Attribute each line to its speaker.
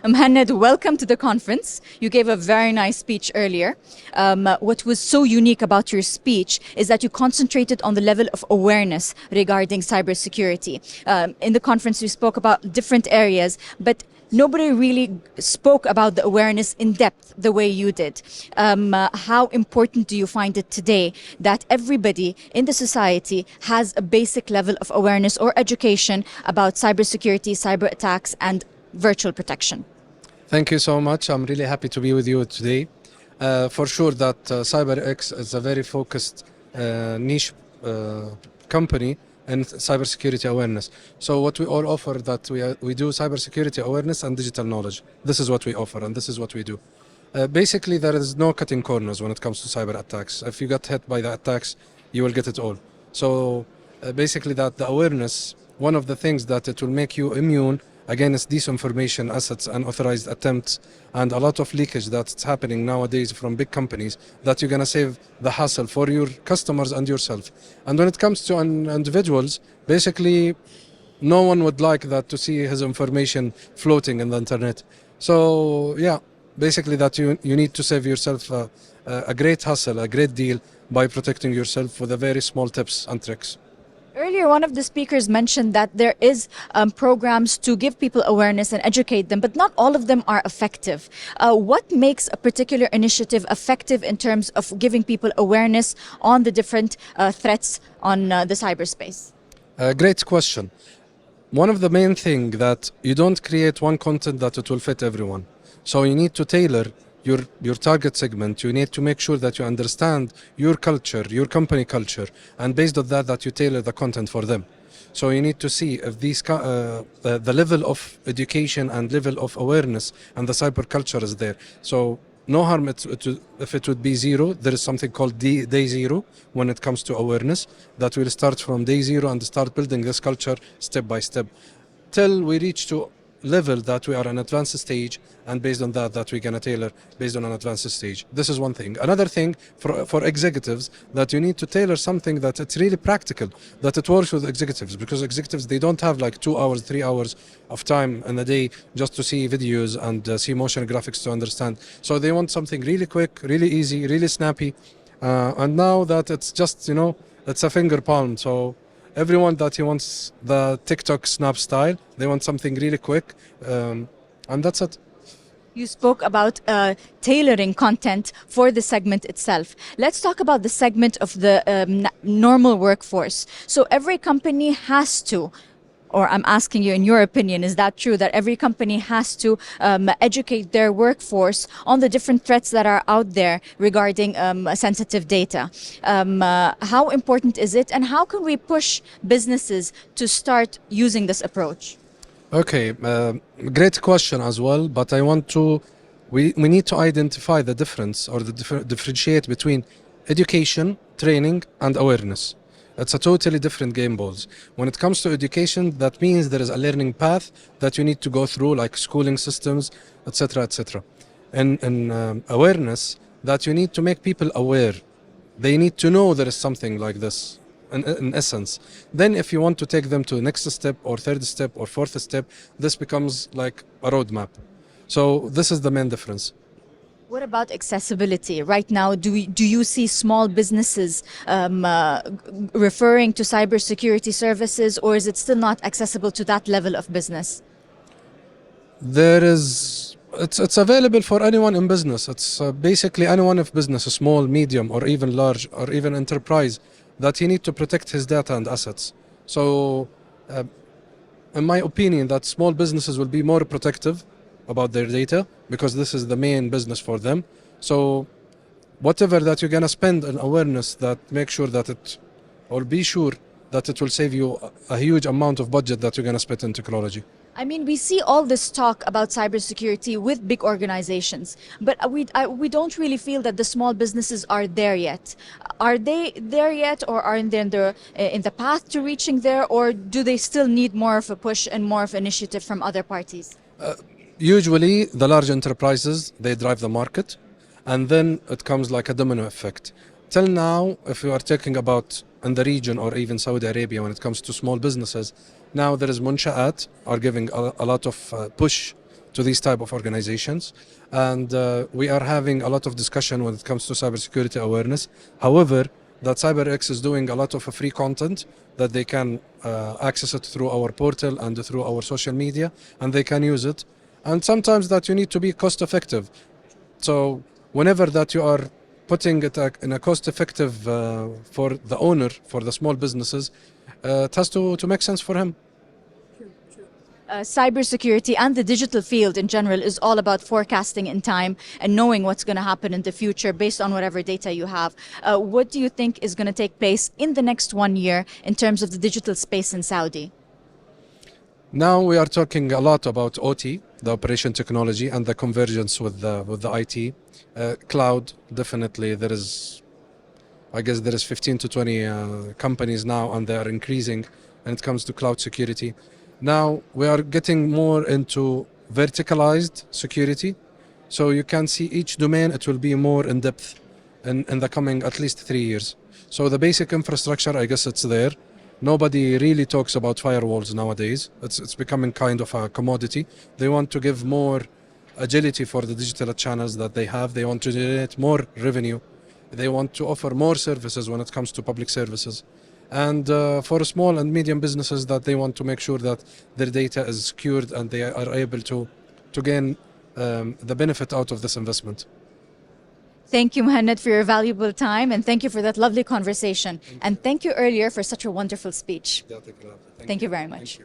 Speaker 1: Mohannad, welcome to the conference. You gave a very nice speech earlier. What was so unique about your speech is that you concentrated on the level of awareness regarding cybersecurity. In the conference, you spoke about different areas, but nobody really spoke about the awareness in depth the way you did. How important do you find it today that everybody in the society has a basic level of awareness or education about cybersecurity, cyber attacks, and virtual protection?
Speaker 2: Thank you so much. I'm really happy to be with you today. For sure that CyberX is a very focused niche company and cybersecurity awareness. So what we all offer that we do cybersecurity awareness and digital knowledge. This is what we offer and this is what we do. Basically, there is no cutting corners when it comes to cyber attacks. If you get hit by the attacks, you will get it all. So basically that the awareness, one of the things that it will make you immune against disinformation, assets, unauthorized attempts, and a lot of leakage that's happening nowadays from big companies, that you're going to save the hassle for your customers and yourself. And when it comes to individuals, basically, no one would like that to see his information floating in the internet. So, yeah, basically that you need to save yourself a great hassle, a great deal by protecting yourself with a very small tips and tricks.
Speaker 1: Earlier, one of the speakers mentioned that there is programs to give people awareness and educate them, but not all of them are effective. What makes a particular initiative effective in terms of giving people awareness on the different threats on the cyberspace?
Speaker 2: Great question. One of the main things that you don't create one content that it will fit everyone. So you need to tailor your target segment. You need to make sure that you understand your culture, your company culture, and based on that you tailor the content for them. So you need to see if these the level of education and level of awareness and the cyber culture is there. So no harm if it would be zero. There is something called day zero when it comes to awareness, that will start from day zero and start building this culture step by step till we reach to level that we are an advanced stage, and based on that we're going to tailor based on an advanced stage. This is one thing. Another thing for executives, that you need to tailor something that it's really practical, that it works with executives, because executives, they don't have like 2 hours, 3 hours of time in a day just to see videos and see motion graphics to understand. So they want something really quick, really easy, really snappy, and now that it's just, it's a finger palm. So everyone that he wants the TikTok snap style, they want something really quick, and that's it.
Speaker 1: You spoke about tailoring content for the segment itself. Let's talk about the segment of the normal workforce. So every company has to, or I'm asking you in your opinion, is that true that every company has to educate their workforce on the different threats that are out there regarding sensitive data? How important is it, and how can we push businesses to start using this approach?
Speaker 2: Okay, great question as well, but I want to, we need to identify the difference or differentiate between education, training, and awareness. It's a totally different game balls. When it comes to education, that means there is a learning path that you need to go through, like schooling systems, etc., etc. And awareness, that you need to make people aware. They need to know there is something like this, in essence. Then if you want to take them to the next step or third step or fourth step, this becomes like a roadmap. So this is the main difference.
Speaker 1: What about accessibility? Right now, do you see small businesses referring to cybersecurity services, or is it still not accessible to that level of business?
Speaker 2: It's available for anyone in business. It's basically anyone of business, small, medium, or even large, or even enterprise, that he need to protect his data and assets. So, in my opinion, that small businesses will be more protective about their data, because this is the main business for them. So whatever that you're gonna spend on awareness, that make sure that it, or be sure that it will save you a huge amount of budget that you're gonna spend in technology.
Speaker 1: I mean, we see all this talk about cybersecurity with big organizations, but we don't really feel that the small businesses are there yet. Are they there yet, or are they in the path to reaching there, or do they still need more of a push and more of initiative from other parties?
Speaker 2: Usually the large enterprises, they drive the market, and then it comes like a domino effect. Till now, if you are talking about in the region or even Saudi Arabia, when it comes to small businesses, now there is Munsha'at are giving a lot of push to these type of organizations. And we are having a lot of discussion when it comes to cybersecurity awareness. However, that CyberX is doing a lot of free content that they can access it through our portal and through our social media, and they can use it. And sometimes that you need to be cost effective. So whenever that you are putting it in a cost effective for the owner, for the small businesses, it has to make sense for him.
Speaker 1: Cybersecurity and the digital field in general is all about forecasting in time and knowing what's going to happen in the future based on whatever data you have. What do you think is going to take place in the next 1 year in terms of the digital space in Saudi?
Speaker 2: Now we are talking a lot about OT, the operation technology, and the convergence with the IT. Cloud, definitely there is, I guess there is 15 to 20 companies now, and they are increasing when it comes to cloud security. Now we are getting more into verticalized security. So you can see each domain, it will be more in depth in the coming at least 3 years. So the basic infrastructure, I guess it's there. Nobody really talks about firewalls nowadays. It's becoming kind of a commodity. They want to give more agility for the digital channels that they have. They want to generate more revenue. They want to offer more services when it comes to public services. And for small and medium businesses, that they want to make sure that their data is secured and they are able to gain the benefit out of this investment.
Speaker 1: Thank you, Mohannad, for your valuable time, and thank you for that lovely conversation. And thank you earlier for such a wonderful speech. Thank you very much.